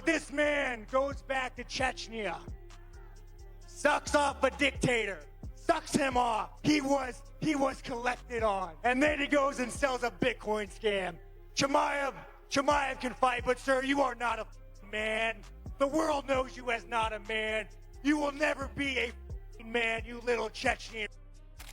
this man goes back to Chechnya, sucks off a dictator, sucks him off. He was collected on. And then he goes and sells a Bitcoin scam. Chimaev can fight, but sir, you are not a man. The world knows you as not a man. You will never be a man, you little Chechnyan.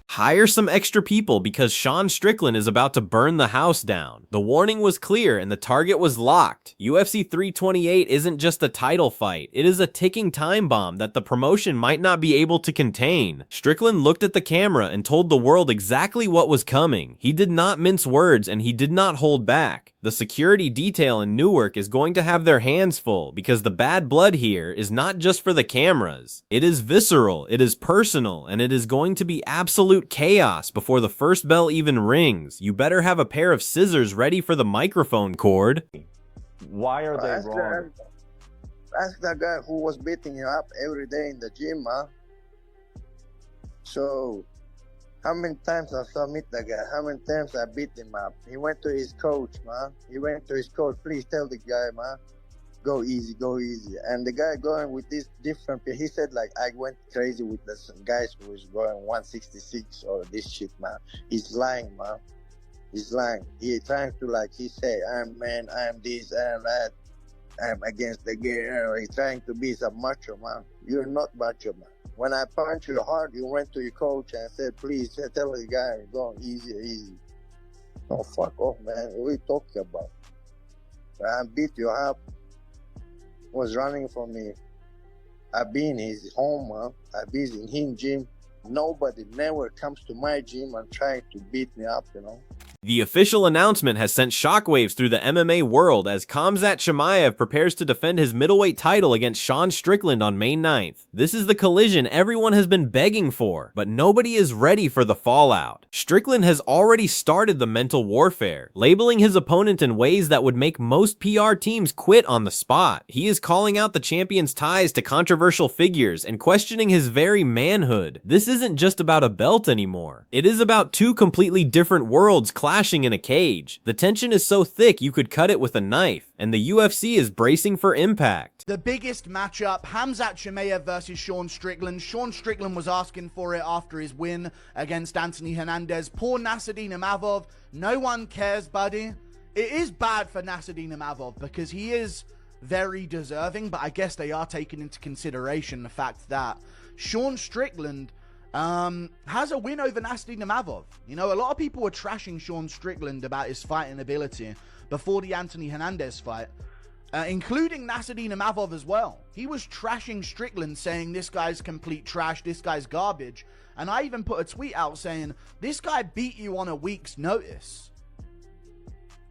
Hire some extra people because Sean Strickland is about to burn the house down. The warning was clear and the target was locked. UFC 328 isn't just a title fight, it is a ticking time bomb that the promotion might not be able to contain. Strickland looked at the camera and told the world exactly what was coming. He did not mince words and he did not hold back. The security detail in Newark is going to have their hands full because the bad blood here is not just for the cameras. It is visceral, it is personal, and it is going to be absolute chaos before the first bell even rings. You better have a pair of scissors ready for the microphone cord. Why are they wrong? Ask that guy who was beating you up every day in the gym, huh? So, how many times I submit that guy? How many times I beat him up? He went to his coach, man. He went to his coach, please tell the guy, man, go easy, go easy. And the guy going with this different, he said, like, I went crazy with the guys who was going 166 or this shit, man. He's lying, man. He's lying. He trying to, like, he say, I'm man, I'm this, I'm that. I'm against the game. He's trying to be some macho, man. You're not macho, man. When I punch you hard, you went to your coach and said, please tell the guy, go easy, easy. Oh, fuck off, man. What are you talking about? I beat you up. Was running from me. I've been in his home, man. I've been in his gym. Nobody never comes to my gym and try to beat me up, you know. The official announcement has sent shockwaves through the MMA world as Khamzat Chimaev prepares to defend his middleweight title against Sean Strickland on May 9th. This is the collision everyone has been begging for, but nobody is ready for the fallout. Strickland has already started the mental warfare, labeling his opponent in ways that would make most PR teams quit on the spot. He is calling out the champion's ties to controversial figures and questioning his very manhood. This isn't just about a belt anymore. It is about two completely different worlds clashing in a cage. The tension is so thick you could cut it with a knife, and the UFC is bracing for impact. The biggest matchup, Khamzat Chimaev versus Sean Strickland. Sean Strickland was asking for it after his win against Anthony Hernandez. Poor Nassourdine Imavov. No one cares, buddy. It is bad for Nassourdine Imavov because he is very deserving, but I guess they are taking into consideration the fact that Sean Strickland has a win over Nassourdine Imavov. You know, a lot of people were trashing Sean Strickland about his fighting ability before the Anthony Hernandez fight, including Nassourdine Imavov as well. He was trashing Strickland, saying this guy's complete trash, this guy's garbage. And I even put a tweet out saying, this guy beat you on a week's notice.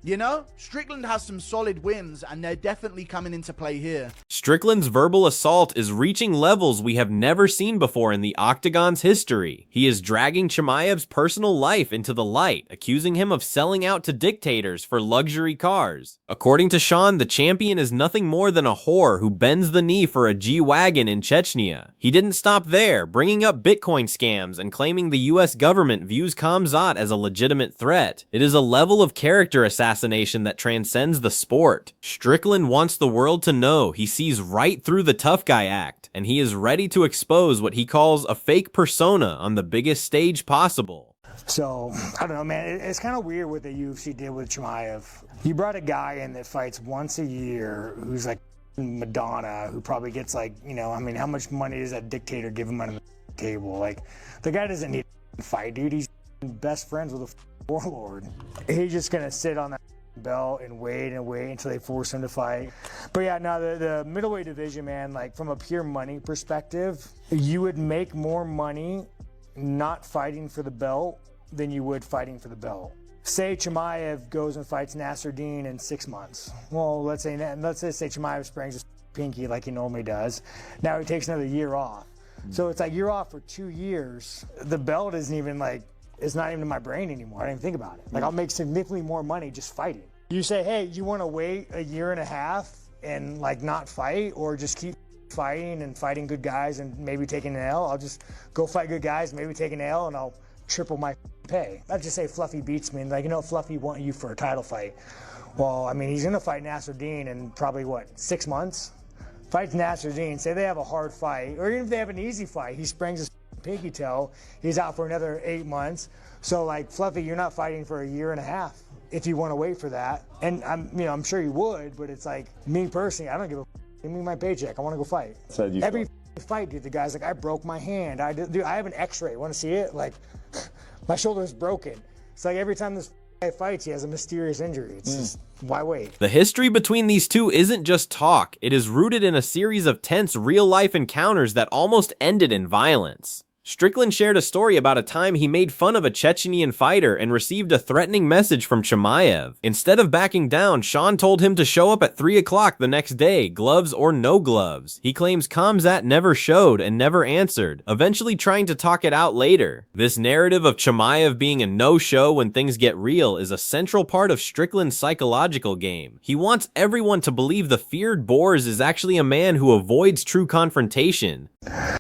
You know, Strickland has some solid wins, and they're definitely coming into play here. Strickland's verbal assault is reaching levels we have never seen before in the Octagon's history. He is dragging Chimaev's personal life into the light, accusing him of selling out to dictators for luxury cars. According to Sean, the champion is nothing more than a whore who bends the knee for a G-Wagon in Chechnya. He didn't stop there, bringing up Bitcoin scams and claiming the US government views Khamzat as a legitimate threat. It is a level of character assassination that transcends the sport. Strickland wants the world to know he sees right through the tough guy act, and he is ready to expose what he calls a fake persona on the biggest stage possible. So, I don't know, man. It's kind of weird what the UFC did with Chimaev. You brought a guy in that fights once a year who's like Madonna, who probably gets like, you know, I mean, how much money does that dictator give him under the table? Like, the guy doesn't need to fight, dude. He's best friends with a warlord. He's just going to sit on that belt and wait until they force him to fight. But yeah, now the middleweight division, man, like from a pure money perspective, you would make more money not fighting for the belt than you would fighting for the belt. Say Chimaev goes and fights Nassourdine in 6 months. Well, let's say Chimaev springs his pinky like he normally does. Now he takes another year off. So it's like you're off for 2 years. The belt isn't even like, it's not even in my brain anymore. I don't even think about it. Like, I'll make significantly more money just fighting. You say, hey, you want to wait a year and a half and like not fight, or just keep fighting and fighting good guys and maybe taking an L? I'll just go fight good guys, maybe take an L, and I'll triple my pay. I'll just say Fluffy beats me and like, you know, Fluffy want you for a title fight. Well, I mean, he's going to fight Nasruddin in probably, what, 6 months? Fights Nasruddin, say they have a hard fight, or even if they have an easy fight, he springs his pinky toe, he's out for another 8 months. So, like, Fluffy, you're not fighting for a year and a half if you want to wait for that. And I'm sure you would, but it's like, me personally, I don't give a give me my paycheck. I want to go fight. Every fight, dude, the guy's like, I broke my hand. Dude, I have an x-ray. Want to see it? Like, my shoulder is broken. It's like every time this guy fights, he has a mysterious injury. It's just, why wait? The history between these two isn't just talk. It is rooted in a series of tense real-life encounters that almost ended in violence. Strickland shared a story about a time he made fun of a Chechenian fighter and received a threatening message from Chimaev. Instead of backing down, Sean told him to show up at 3 o'clock the next day, gloves or no gloves. He claims Khamzat never showed and never answered, eventually trying to talk it out later. This narrative of Chimaev being a no-show when things get real is a central part of Strickland's psychological game. He wants everyone to believe the feared Boers is actually a man who avoids true confrontation.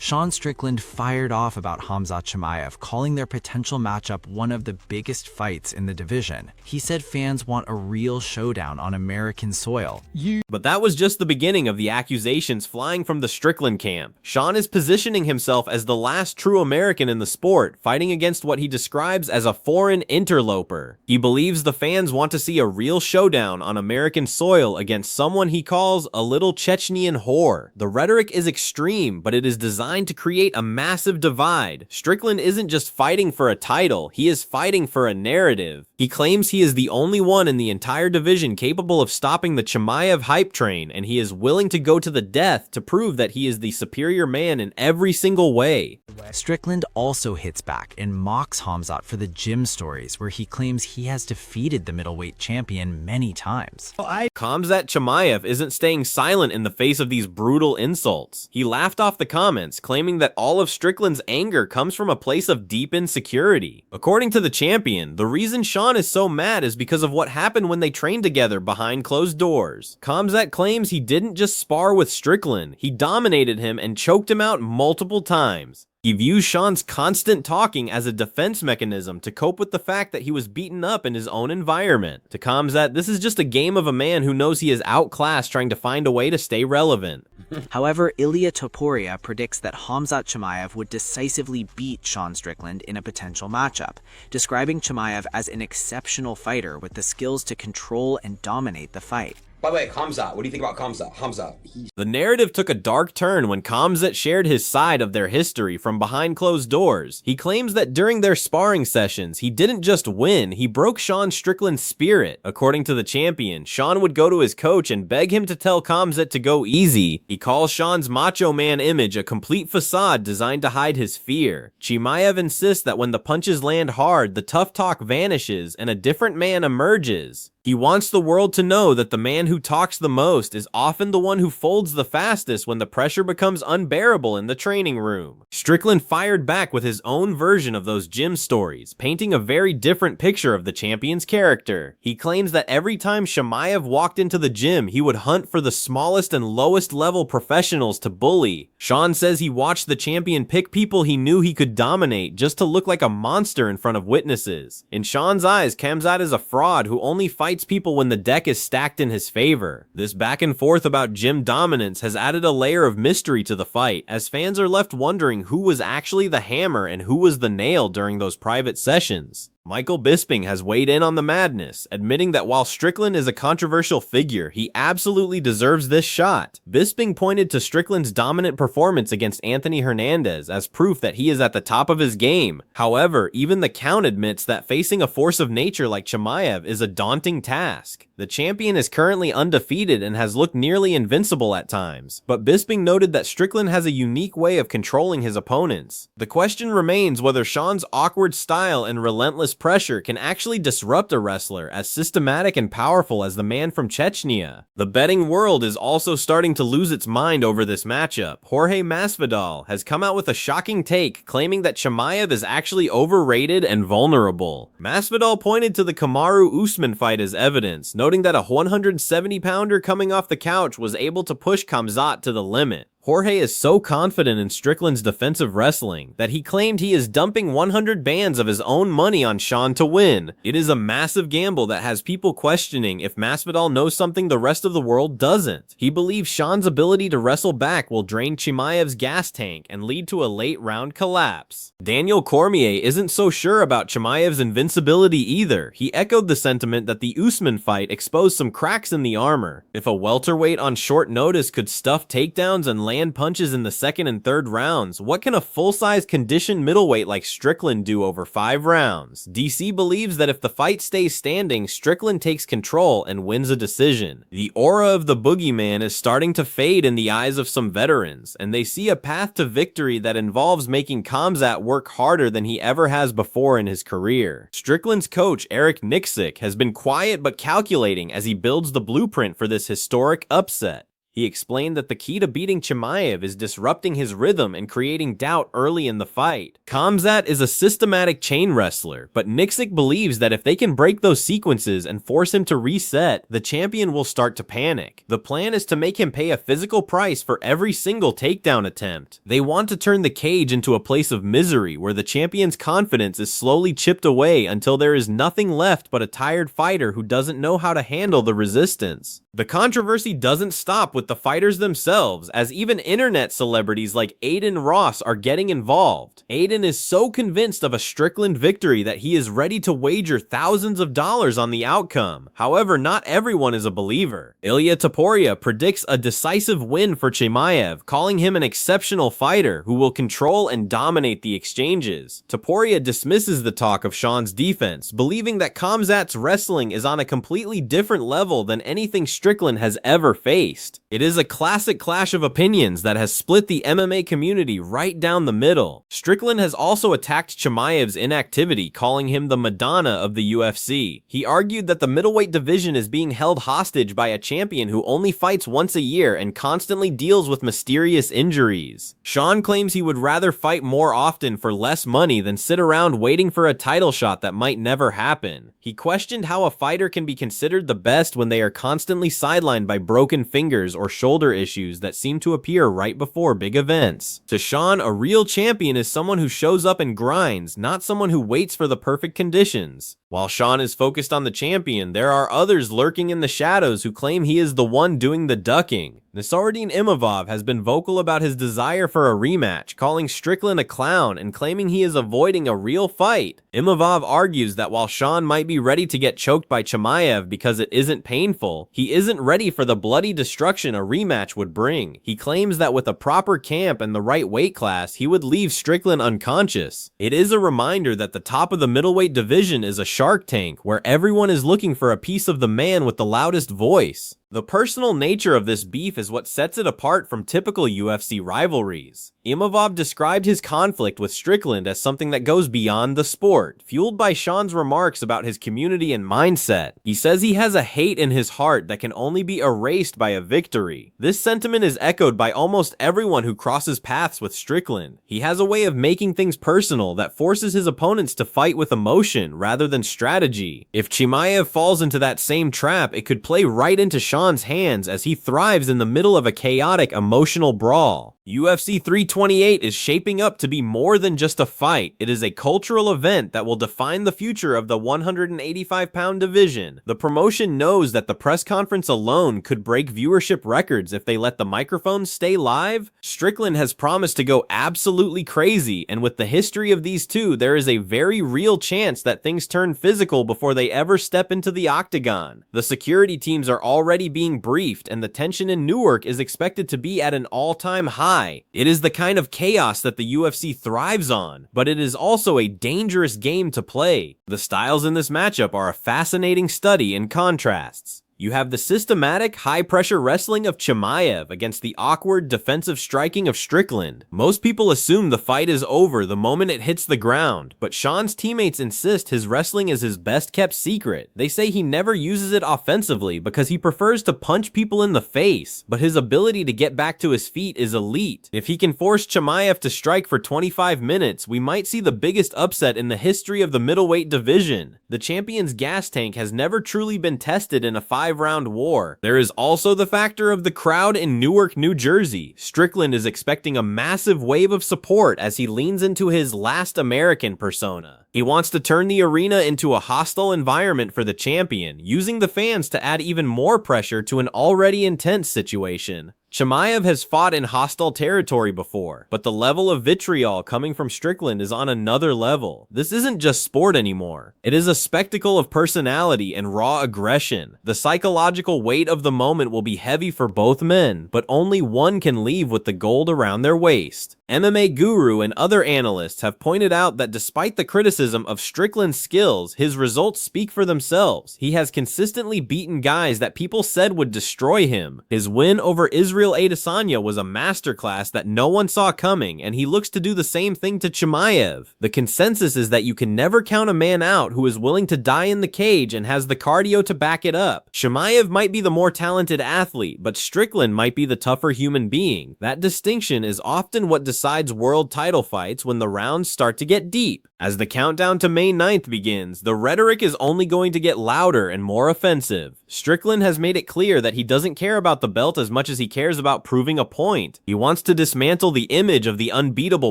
Sean Strickland fired off about Khamzat Chimaev, calling their potential matchup one of the biggest fights in the division. He said fans want a real showdown on American soil. But that was just the beginning of the accusations flying from the Strickland camp. Sean is positioning himself as the last true American in the sport, fighting against what he describes as a foreign interloper. He believes the fans want to see a real showdown on American soil against someone he calls a little Chechnyan whore. The rhetoric is extreme, but it is designed to create a massive divide. Strickland isn't just fighting for a title, he is fighting for a narrative. He claims he is the only one in the entire division capable of stopping the Chimaev hype train, and he is willing to go to the death to prove that he is the superior man in every single way. Strickland also hits back and mocks Khamzat for the gym stories, where he claims he has defeated the middleweight champion many times. Khamzat Chimaev isn't staying silent in the face of these brutal insults. He laughed off the comments, claiming that all of Strickland's anger comes from a place of deep insecurity. According to the champion, the reason Sean is so mad is because of what happened when they trained together behind closed doors. Khamzat claims he didn't just spar with Strickland, he dominated him and choked him out multiple times. He views Sean's constant talking as a defense mechanism to cope with the fact that he was beaten up in his own environment. To Khamzat, this is just a game of a man who knows he is outclassed trying to find a way to stay relevant. However, Ilya Topuria predicts that Khamzat Chimaev would decisively beat Sean Strickland in a potential matchup, describing Chimaev as an exceptional fighter with the skills to control and dominate the fight. By the way, Khamzat, what do you think about Khamzat? The narrative took a dark turn when Khamzat shared his side of their history from behind closed doors. He claims that during their sparring sessions, he didn't just win, he broke Sean Strickland's spirit. According to the champion, Sean would go to his coach and beg him to tell Khamzat to go easy. He calls Sean's macho man image a complete facade designed to hide his fear. Chimaev insists that when the punches land hard, the tough talk vanishes and a different man emerges. He wants the world to know that the man who talks the most is often the one who folds the fastest when the pressure becomes unbearable in the training room. Strickland fired back with his own version of those gym stories, painting a very different picture of the champion's character. He claims that every time Chimaev walked into the gym, he would hunt for the smallest and lowest level professionals to bully. Sean says he watched the champion pick people he knew he could dominate just to look like a monster in front of witnesses. In Sean's eyes, Khamzat is a fraud who only fights people when the deck is stacked in his favor. This back and forth about gym dominance has added a layer of mystery to the fight, as fans are left wondering who was actually the hammer and who was the nail during those private sessions. Michael Bisping has weighed in on the madness, admitting that while Strickland is a controversial figure, he absolutely deserves this shot. Bisping pointed to Strickland's dominant performance against Anthony Hernandez as proof that he is at the top of his game. However, even the Count admits that facing a force of nature like Chimaev is a daunting task. The champion is currently undefeated and has looked nearly invincible at times, but Bisping noted that Strickland has a unique way of controlling his opponents. The question remains whether Sean's awkward style and relentless pressure can actually disrupt a wrestler as systematic and powerful as the man from Chechnya. The betting world is also starting to lose its mind over this matchup. Jorge Masvidal has come out with a shocking take, claiming that Chimaev is actually overrated and vulnerable. Masvidal pointed to the Kamaru Usman fight as evidence, noting that a 170-pounder coming off the couch was able to push Khamzat to the limit. Jorge is so confident in Strickland's defensive wrestling that he claimed he is dumping 100 bands of his own money on Sean to win. It is a massive gamble that has people questioning if Masvidal knows something the rest of the world doesn't. He believes Sean's ability to wrestle back will drain Chimaev's gas tank and lead to a late round collapse. Daniel Cormier isn't so sure about Chimaev's invincibility either. He echoed the sentiment that the Usman fight exposed some cracks in the armor. If a welterweight on short notice could stuff takedowns and land punches in the second and third rounds, what can a full-size conditioned middleweight like Strickland do over 5 rounds? DC believes that if the fight stays standing, Strickland takes control and wins a decision. The aura of the boogeyman is starting to fade in the eyes of some veterans, and they see a path to victory that involves making Khamzat work harder than he ever has before in his career. Strickland's coach, Eric Nixick, has been quiet but calculating as he builds the blueprint for this historic upset. He explained that the key to beating Chimaev is disrupting his rhythm and creating doubt early in the fight. Khamzat is a systematic chain wrestler, but Nixick believes that if they can break those sequences and force him to reset, the champion will start to panic. The plan is to make him pay a physical price for every single takedown attempt. They want to turn the cage into a place of misery where the champion's confidence is slowly chipped away until there is nothing left but a tired fighter who doesn't know how to handle the resistance. The controversy doesn't stop with the fighters themselves, as even internet celebrities like Aiden Ross are getting involved. Aiden is so convinced of a Strickland victory that he is ready to wager thousands of dollars on the outcome. However, not everyone is a believer. Ilia Topuria predicts a decisive win for Chimaev, calling him an exceptional fighter who will control and dominate the exchanges. Topuria dismisses the talk of Sean's defense, believing that Khamzat's wrestling is on a completely different level than anything Strickland has ever faced. It is a classic clash of opinions that has split the MMA community right down the middle. Strickland has also attacked Chimaev's inactivity, calling him the Madonna of the UFC. He argued that the middleweight division is being held hostage by a champion who only fights once a year and constantly deals with mysterious injuries. Sean claims he would rather fight more often for less money than sit around waiting for a title shot that might never happen. He questioned how a fighter can be considered the best when they are constantly sidelined by broken fingers or shoulder issues that seem to appear right before big events. To Sean, a real champion is someone who shows up and grinds, not someone who waits for the perfect conditions. While Sean is focused on the champion, there are others lurking in the shadows who claim he is the one doing the ducking. Nassourdine Imavov has been vocal about his desire for a rematch, calling Strickland a clown and claiming he is avoiding a real fight. Imavov argues that while Sean might be ready to get choked by Chimaev because it isn't painful, he isn't ready for the bloody destruction a rematch would bring. He claims that with a proper camp and the right weight class, he would leave Strickland unconscious. It is a reminder that the top of the middleweight division is a Shark Tank where everyone is looking for a piece of the man with the loudest voice. The personal nature of this beef is what sets it apart from typical UFC rivalries. Imavov described his conflict with Strickland as something that goes beyond the sport, fueled by Sean's remarks about his community and mindset. He says he has a hate in his heart that can only be erased by a victory. This sentiment is echoed by almost everyone who crosses paths with Strickland. He has a way of making things personal that forces his opponents to fight with emotion rather than strategy. If Chimaev falls into that same trap, it could play right into Sean's hands as he thrives in the middle of a chaotic emotional brawl. UFC 328 is shaping up to be more than just a fight. It is a cultural event that will define the future of the 185-pound division. The promotion knows that the press conference alone could break viewership records if they let the microphones stay live. Strickland has promised to go absolutely crazy, and with the history of these two, there is a very real chance that things turn physical before they ever step into the octagon. The security teams are already being briefed, and the tension in Newark is expected to be at an all-time high. It is the kind of chaos that the UFC thrives on, but it is also a dangerous game to play. The styles in this matchup are a fascinating study in contrasts. You have the systematic, high-pressure wrestling of Chimaev against the awkward, defensive striking of Strickland. Most people assume the fight is over the moment it hits the ground, but Sean's teammates insist his wrestling is his best-kept secret. They say he never uses it offensively because he prefers to punch people in the face, but his ability to get back to his feet is elite. If he can force Chimaev to strike for 25 minutes, we might see the biggest upset in the history of the middleweight division. The champion's gas tank has never truly been tested in a 5 5-round war. There is also the factor of the crowd in Newark, New Jersey. Strickland is expecting a massive wave of support as he leans into his last American persona. He wants to turn the arena into a hostile environment for the champion, using the fans to add even more pressure to an already intense situation. Chimaev has fought in hostile territory before, but the level of vitriol coming from Strickland is on another level. This isn't just sport anymore. It is a spectacle of personality and raw aggression. The psychological weight of the moment will be heavy for both men, but only one can leave with the gold around their waist. MMA Guru and other analysts have pointed out that despite the criticism of Strickland's skills, his results speak for themselves. He has consistently beaten guys that people said would destroy him. His win over Israel Adesanya was a masterclass that no one saw coming, and he looks to do the same thing to Chimaev. The consensus is that you can never count a man out who is willing to die in the cage and has the cardio to back it up. Chimaev might be the more talented athlete, but Strickland might be the tougher human being. That distinction is often what decides world title fights when the rounds start to get deep. As the countdown to May 9th begins, the rhetoric is only going to get louder and more offensive. Strickland has made it clear that he doesn't care about the belt as much as he cares about proving a point. He wants to dismantle the image of the unbeatable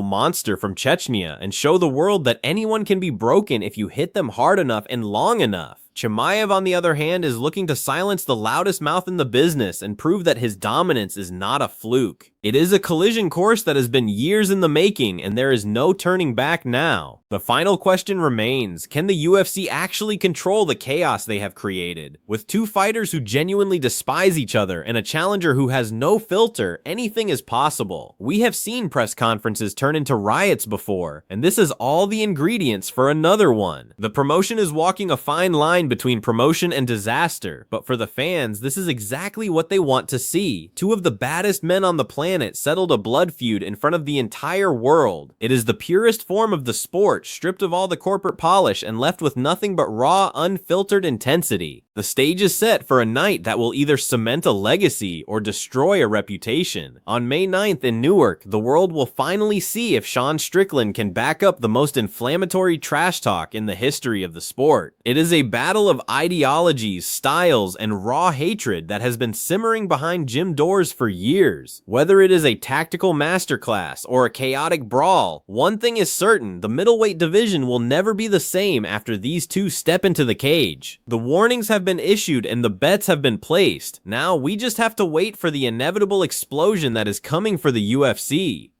monster from Chechnya and show the world that anyone can be broken if you hit them hard enough and long enough. Chimaev, on the other hand, is looking to silence the loudest mouth in the business and prove that his dominance is not a fluke. It is a collision course that has been years in the making, and there is no turning back now. The final question remains, can the UFC actually control the chaos they have created? With two fighters who genuinely despise each other and a challenger who has no filter, anything is possible. We have seen press conferences turn into riots before, and this is all the ingredients for another one. The promotion is walking a fine line between promotion and disaster, but for the fans, this is exactly what they want to see. Two of the baddest men on the planet settled a blood feud in front of the entire world. It is the purest form of the sport, stripped of all the corporate polish and left with nothing but raw, unfiltered intensity. The stage is set for a night that will either cement a legacy or destroy a reputation. On May 9th in Newark, the world will finally see if Sean Strickland can back up the most inflammatory trash talk in the history of the sport. It is a battle of ideologies, styles, and raw hatred that has been simmering behind gym doors for years. Whether it is a tactical masterclass or a chaotic brawl, one thing is certain, the middleweight division will never be the same after these two step into the cage. The warnings have been issued and the bets have been placed. Now we just have to wait for the inevitable explosion that is coming for the UFC.